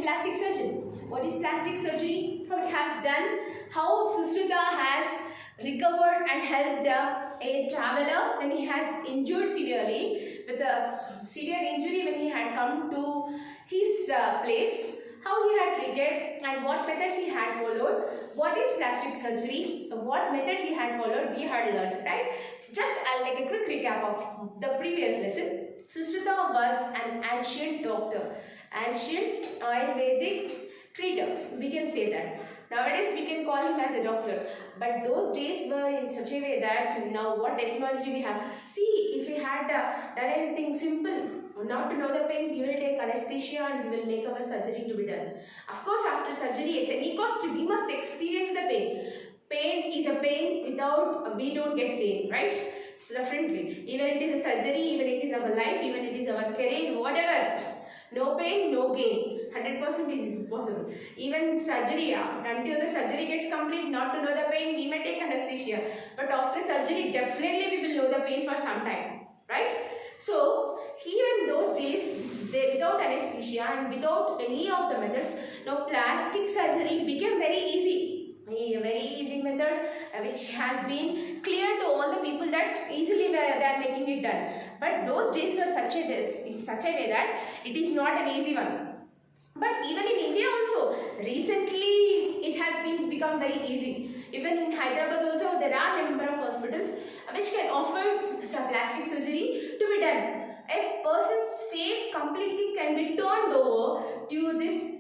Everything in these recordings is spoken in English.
plastic surgery. What is plastic surgery? How it has done, how Sushrita has recovered and helped a traveler when he has injured severely with a severe injury when he had come to his place, how he had treated and what methods he had followed, what is plastic surgery, what methods he had followed, we had learned, right? Just I'll make a quick recap of the previous lesson. Sushrita was an ancient doctor, ancient Ayurvedic treater, we can say that. Nowadays we can call him as a doctor, but those days were in such a way that now what technology we have. See, if we had done anything simple, not to know the pain, we will take anesthesia and we will make our surgery to be done. Of course, after surgery, at any cost, we must experience the pain. Pain is a pain, without we don't get gain, right? So definitely, even it is a surgery, even it is our life, even it is our career, whatever. No pain, no gain. 100% is impossible. Even surgery, until the surgery gets complete, not to know the pain, we may take anesthesia. But after surgery, definitely we will know the pain for some time, right? So, even those days, without anesthesia and without any of the methods, now plastic surgery became very easy. A very easy method which has been clear to all the people that easily they are making it done. But those days were in such a way that it is not an easy one. But even in India also, recently it has become very easy. Even in Hyderabad also, there are a number of hospitals which can offer some plastic surgery to be done. A person's face completely can be turned over to this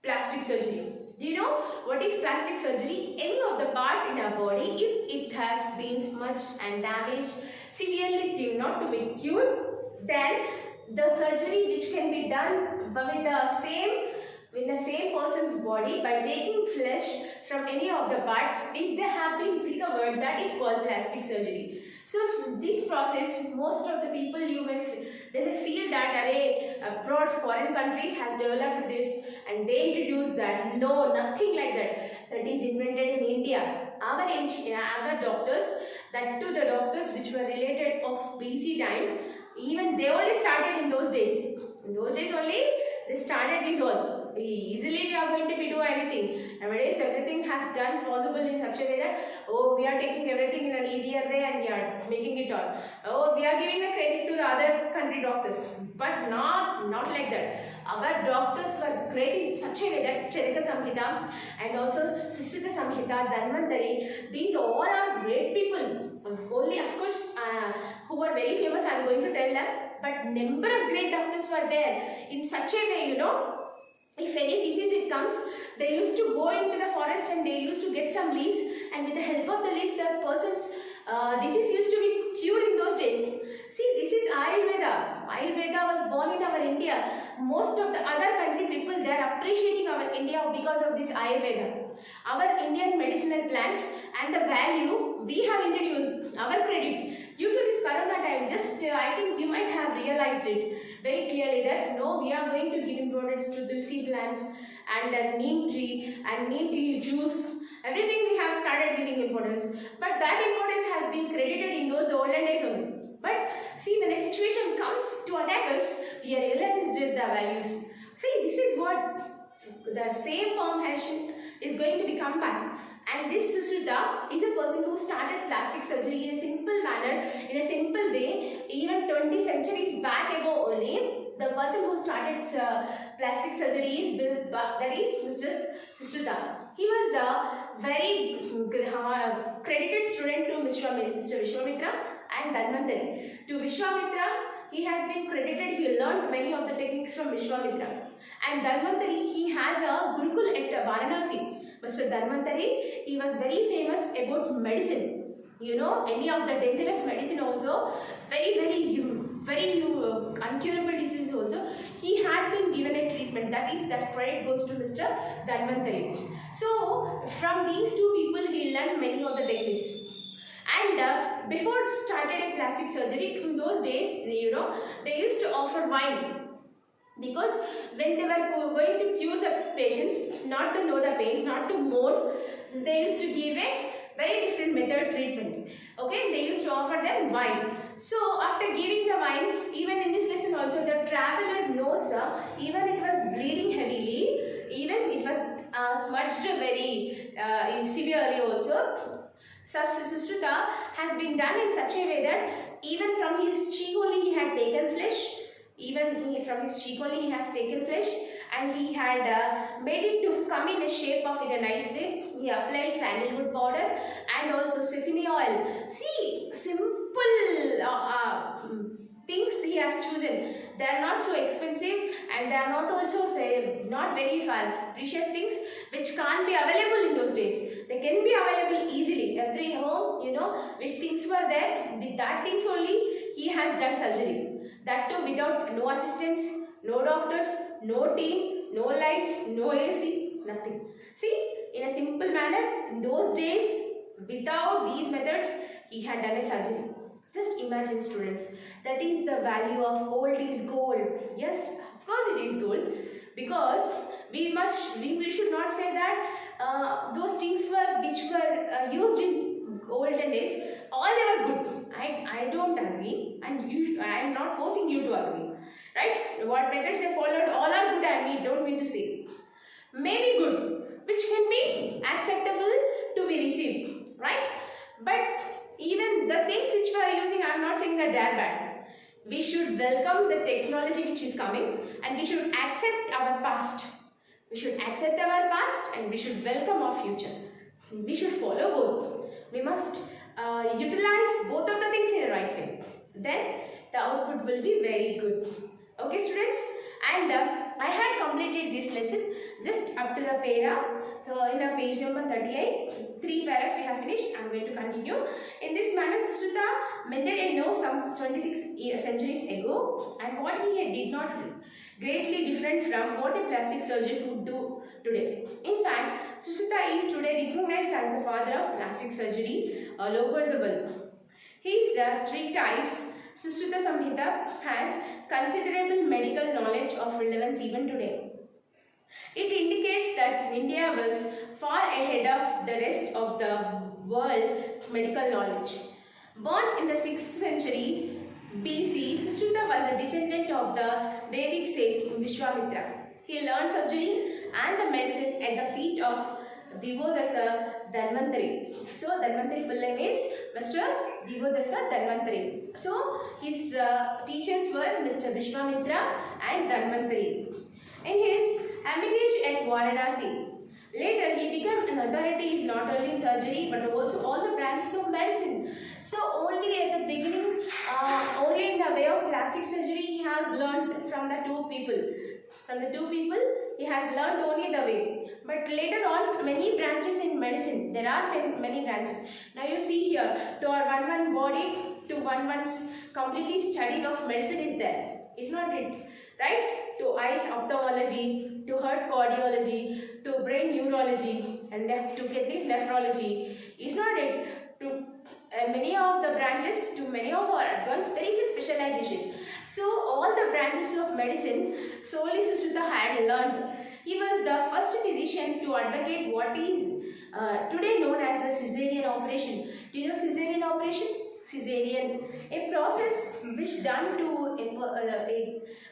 plastic surgery. Do you know what is plastic surgery? Any of the part in our body, if it has been smudged and damaged severely till not to be cured, then the surgery which can be done with the same person's body by taking flesh from any of the part, if they have been recovered, that is called plastic surgery. So this process, most of the people they may feel that abroad foreign countries has developed this and they introduced that. No, nothing like that. That is invented in India. Our doctors, that too the doctors which were related of BC time, even they only started in those days. In those days only they started this all. Easily we are going to be do anything. Nowadays everything has done possible in such a way that, oh, we are taking everything in an easier way and we are making it all. Oh, we are giving the credit to the other country doctors. But not like that. Our doctors were great in such a way that Charaka Samhita and also Sushrita Samhita, Dhanvantari, these all are great people. Only of course who are very famous I am going to tell them, but number of great doctors were there in such a way, if any disease it comes, they used to go into the forest and they used to get some leaves, and with the help of the leaves, the person's disease used to be cured in those days. See, this is Ayurveda. Ayurveda was born in our India. Most of the other country people, they are appreciating our India because of this Ayurveda. Our Indian medicinal plants and the value we have introduced, our credit. Due to this corona time, I think you might have realized it very clearly that no, we are going to give importance to tulsi plants and neem tree and neem tea juice. Everything we have started giving importance. But that importance has been credited in those olden days only. But see, when a situation comes to attack us, we realized the values. See, this is what the same formation is going to become back. And this Sushrita is a person who started plastic surgery in a simple manner, in a simple way. Even 20 centuries back ago only, the person who started plastic surgery is that is Mr. Sushrita. He was a very credited student to Mr. Vishwamitra and Dhanvantari. To Vishwamitra, he has been credited, he learned many of the techniques from Vishwamitra. And Dhanvantari, he has a Gurukul at Varanasi. Mr. Dhanvantari, he was very famous about medicine. Any of the dangerous medicine also, very uncurable diseases also, he had been given a treatment. That credit goes to Mr. Dhanvantari. So, from these two people, he learned many of the techniques. And before started a plastic surgery, in those days, they used to offer wine. Because when they were going to cure the patients, not to know the pain, not to mourn, they used to give a very different method treatment. Okay, they used to offer them wine. So after giving the wine, even in this lesson also, the traveler knows, even it was bleeding heavily, smudged very severely also. Susruta has been done in such a way that even from his cheek only he had taken flesh. From his cheek only he has taken flesh, and he had made it to come in a shape of it a nice way. He applied sandalwood powder and also sesame oil. See, simple things he has chosen. They are not so expensive, and they are not also not very precious things which can't be available in those days. They can be available easily. Every home, which things were there, with that things only he has done surgery. That too without no assistants, no doctors, no team, no lights, no AC, nothing. See, in a simple manner, in those days, without these methods, he had done a surgery. Just imagine, students, that is the value of gold is gold. Yes, of course it is gold, because we should not say that those things which were used in olden days, all they were good. I don't agree, and I am not forcing you to agree, right? What methods they followed, all are good. I don't mean to say. Maybe good, which can be acceptable to be received, right? But even the things which we are using, I am not saying that they are bad. We should welcome the technology which is coming, and we should accept our past. We should accept our past, and we should welcome our future. We should follow both. We must utilize both of the things in the right way. Then the output will be very good. Okay, students? And I had completed this lesson just up to the para. So in the page number 38, 3 paras we have finished. I am going to continue. In this manner, Susruta mended a nose some 26 centuries ago, and what he did not greatly different from what a plastic surgeon would do today. In fact, Susruta is today recognized as the father of plastic surgery all over the world. His treatise Susruta Samhita has considerable medical knowledge of relevance even today. It indicates that India was far ahead of the rest of the world medical knowledge. Born in the 6th century BC, Susruta was a descendant of the Vedic sage Vishwamitra. He learned surgery and the medicine at the feet of Divodasa Dhanvantari. So, Dhanvantari full name is Mr. Divodasa Dhanvantari. So, his teachers were Mr. Vishwamitra and Dhanvantari. In his hermitage at Varanasi, later he became an authority not only in surgery but also all the branches of medicine. So, only at the beginning, only in the way of plastic surgery, he has learned from the two people. He has learned only the way. But later on, many branches in medicine, there are many branches. Now you see here, to our one body, to one's completely study of medicine is there. Is not it? Right? To eyes ophthalmology, to heart cardiology, to brain neurology, and to kidneys nephrology. Is not it? To many of the branches, to many of our organs, there is a specialization. So all the branches of medicine, solely Susruta had learnt. He was the first physician to advocate what is today known as the caesarean operation. Do you know caesarean operation? Caesarean, a process which done to a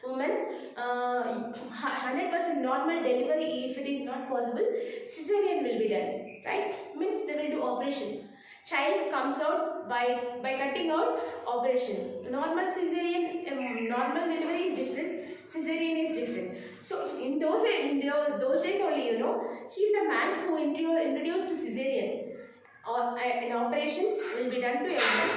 woman, 100% normal delivery, if it is not possible, caesarean will be done, right? Means they will do operation. Child comes out by cutting out operation. Normal caesarean, normal delivery is different. Caesarean is different. So in those days only, he is the man who introduced caesarean. An operation will be done to a woman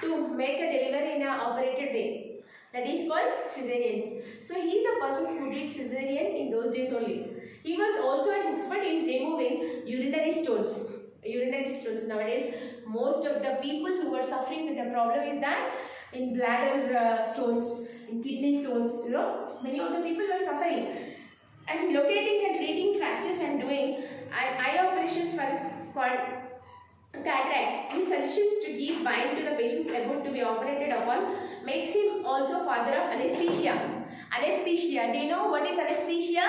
to make a delivery in an operated way. That is called caesarean. So he is the person who did caesarean in those days only. He was also an expert in removing urinary stones. Nowadays, most of the people who are suffering with the problem is that in bladder stones, in kidney stones, many of the people are suffering. And locating and treating fractures and doing eye operations for cataract, he suggests to give wine to the patients about to be operated upon, makes him also father of anesthesia. Anesthesia, do you know what is anesthesia?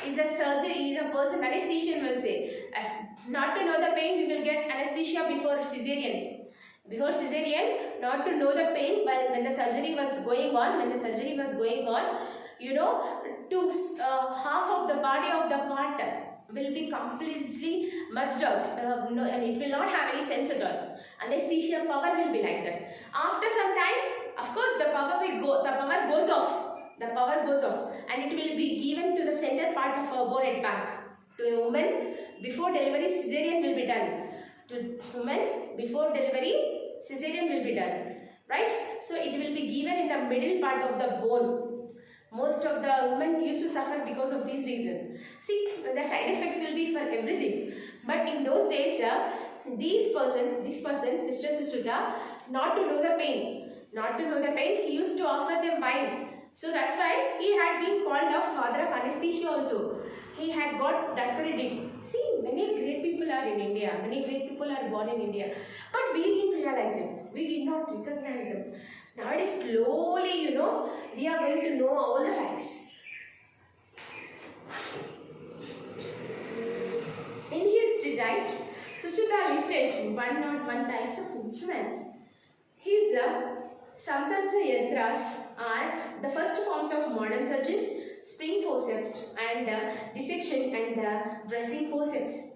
Is a surgery, is a person, anesthesian will say. Not to know the pain, we will get anesthesia before caesarean. Before caesarean, not to know the pain, but when the surgery was going on, to half of the body of the part will be completely merged out, and it will not have any sense at all. Anesthesia power will be like that. After some time, of course, the power goes off. The power goes off, and it will be given to the center part of her bone at back. To a woman before delivery, cesarean will be done. To woman before delivery, cesarean will be done. Right? So it will be given in the middle part of the bone. Most of the women used to suffer because of these reasons. See, the side effects will be for everything. But in those days, this person, Mr. Sushruta, not to know the pain, he used to offer them wine. So that's why he had been called the father of anesthesia also. He had got doctorate degree. See, many great people are in India. Many great people are born in India. But we didn't realize them. We did not recognize them. Nowadays, slowly, we are going to know all the facts. In his treatise, Sushruta listed 101 types of instruments. His Samdamsa yantras are the first forms of modern surgeons, spring forceps and dissection and dressing forceps.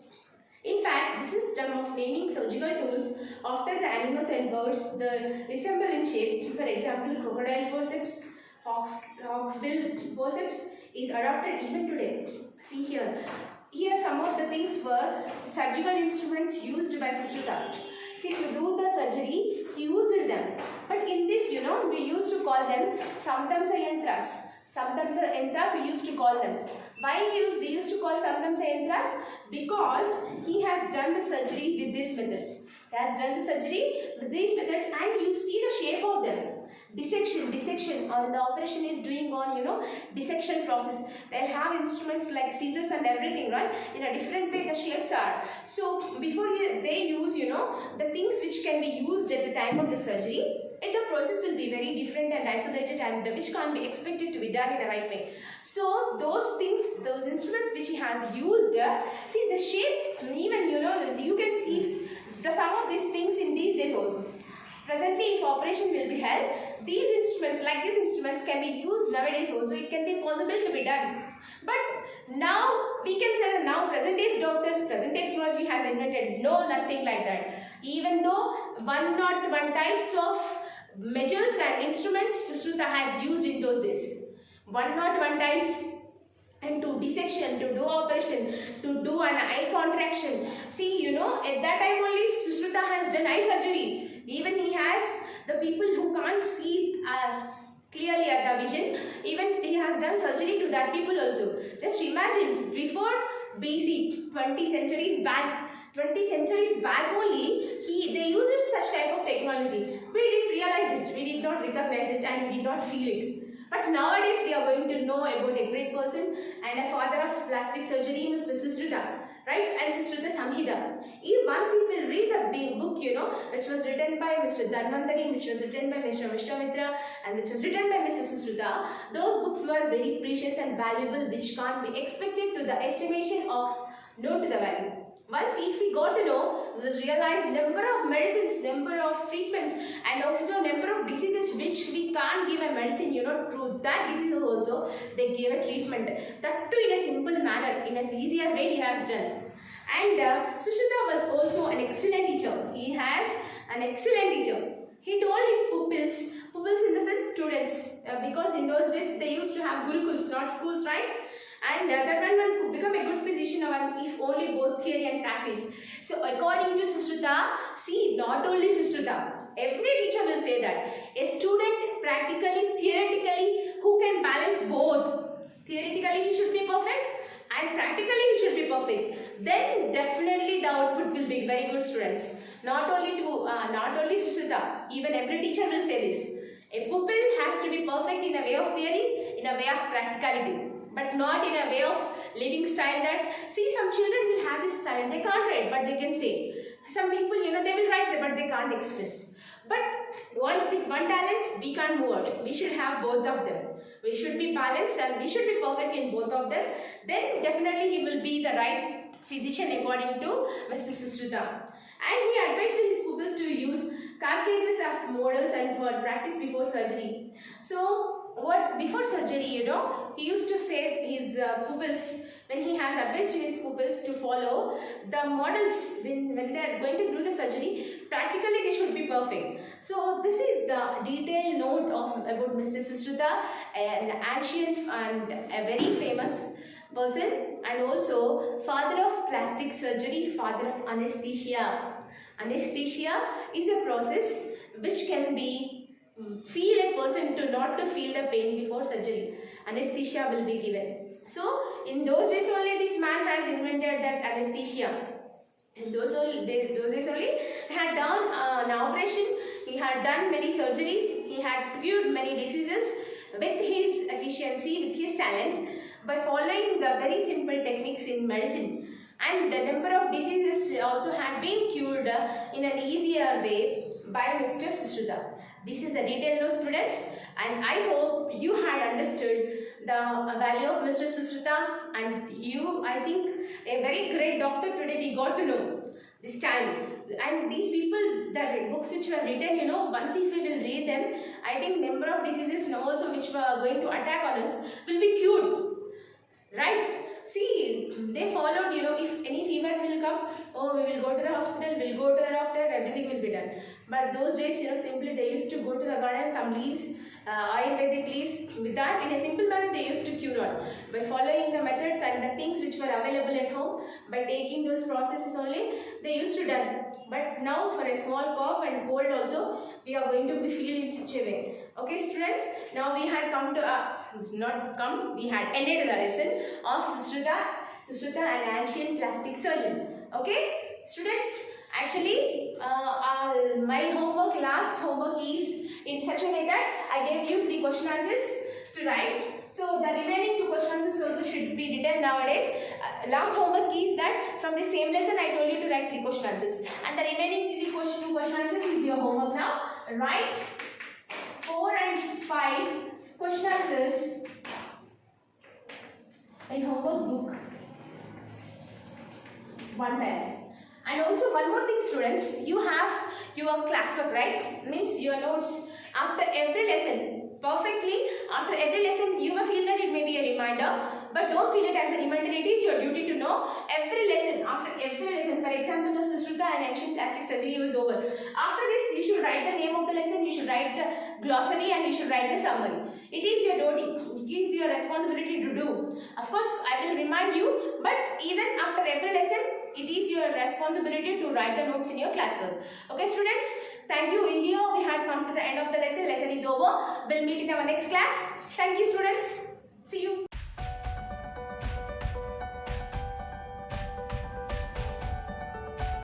In fact, the system of naming surgical tools after the animals and birds that resemble in shape, for example, crocodile forceps, hawksbill forceps, is adopted even today. See here. Here some of the things were surgical instruments used by Sushruta. See, to do the surgery, he used them. But in this, we used to call them Samdamsa yantras. Samdamsa yantras we used to call them. Why we used to call Samdamsa yantras? Because he has done the surgery with these methods. He has done the surgery with these methods, and you see the shape of them. Dissection, or the operation is doing on, dissection process. They'll have instruments like scissors and everything, right? In a different way the shapes are. So before they use, the things which can be used at the time of the surgery, and the process will be very different and isolated, and which can't be expected to be done in the right way. So those things, those instruments which he has used, see the shape, even you can see the some of these things in these days also. Presently, if operation will be held, these instruments, like these instruments, can be used nowadays also. It can be possible to be done. But now, we can tell now, present days doctors, present technology has invented. No, nothing like that. Even though 101 types of measures and instruments Sushruta has used in those days. 101 types, and to dissection, to do operation, to do an eye contraction. See, at that time only Sushruta has done eye surgery. Even he has the people who can't see as clearly at the vision, even he has done surgery to that people also. Just imagine, before BC, 20 centuries back only, they used such type of technology. We didn't realize it, we did not recognize it, and we did not feel it. But nowadays we are going to know about a great person and a father of plastic surgery, Mr. Sushruta, right? And Sushruta Samhita. Once you will read the big book, which was written by Mr. Dhanvantari, which was written by Mr. Vishwamitra, and which was written by Mr. Sushruta, those books were very precious and valuable, which can't be expected to the estimation of known to the value. Once if we got to know, we will realize number of medicines, number of treatments, and also number of diseases which we can't give a medicine, to that disease also they gave a treatment. That too in a simple manner, in a easier way he has done. And Sushruta was also an excellent teacher. He has an excellent teacher. He told his pupils in the sense students, because in those days they used to have gurukuls, not schools, right? And that one could become a good physician if only both theory and practice. So according to Sushruta, see, not only Sushruta, every teacher will say that a student practically, theoretically, who can balance both, theoretically he should be perfect and practically he should be perfect, then definitely the output will be very good students. Not only Sushruta, even every teacher will say this. A pupil has to be perfect in a way of theory, in a way of practicality, but not in a way of living style that, see, some children will have this style, they can't write, but they can say. Some people, they will write, but they can't express. But with one talent, we can't move out. We should have both of them. We should be balanced and we should be perfect in both of them. Then definitely he will be the right physician according to Mr. Sushruta. And he advised his pupils to use carcasses of models and for practice before surgery. So, what before surgery, he used to say his pupils, when he has advised his pupils to follow the models when they are going to do the surgery, practically they should be perfect. So this is the detailed note about Mr. Susruta, an ancient and a very famous person, and also father of plastic surgery, father of anesthesia. Anesthesia is a process which can be feel a person to not to feel the pain before surgery. Anesthesia will be given. So in those days only this man has invented that anesthesia. In those days only he had done an operation, he had done many surgeries, he had cured many diseases with his efficiency, with his talent, by following the very simple techniques in medicine. And the number of diseases also had been cured in an easier way by Mr. Susruta. This is the detailed note, students, and I hope you had understood the value of Mr. Susruta, and you, I think, a very great doctor today we got to know this time. And these people, the books which were written, once if we will read them, I think number of diseases now also which were going to attack on us will be cured, right? See, they followed, if any fever will come, oh, we will go to the hospital, we'll go to the doctor, everything will be done. But those days, simply they used to go to the garden, some leaves, Ayurvedic leaves, with that, in a simple manner, they used to cure all. By following the methods and the things which were available at home, by taking those processes only, they used to done. But now, for a small cough and cold also, we are going to be feel in such a way. Okay, students, now we had come to, we had ended the lesson of Susruta, an ancient plastic surgeon. Okay, students, actually, my last homework is in such a way that I gave you 3 question answers to write. So the remaining 2 question answers also should be written nowadays. Last homework is that from the same lesson I told you to write 3 question answers, and the remaining 2 question answers is your homework now. Write 4 and 5 question answers in homework book one time. And also one more thing, students, you have your classwork, right? Means your notes after every lesson. Perfectly, after every lesson you may feel that it may be a reminder, but don't feel it as a reminder. It is your duty to know every lesson. After every lesson, for example, the Susruta and ancient plastic surgery was over. After this, you should write the name of the lesson, you should write the glossary, and you should write the summary. It is your duty, it is your responsibility to do. Of course, I will remind you, but even after every lesson, it is your responsibility to write the notes in your classwork. Okay, students, thank you. Here we had come to the end of the lesson. Lesson is over. We'll meet in our next class. Thank you, students. See you.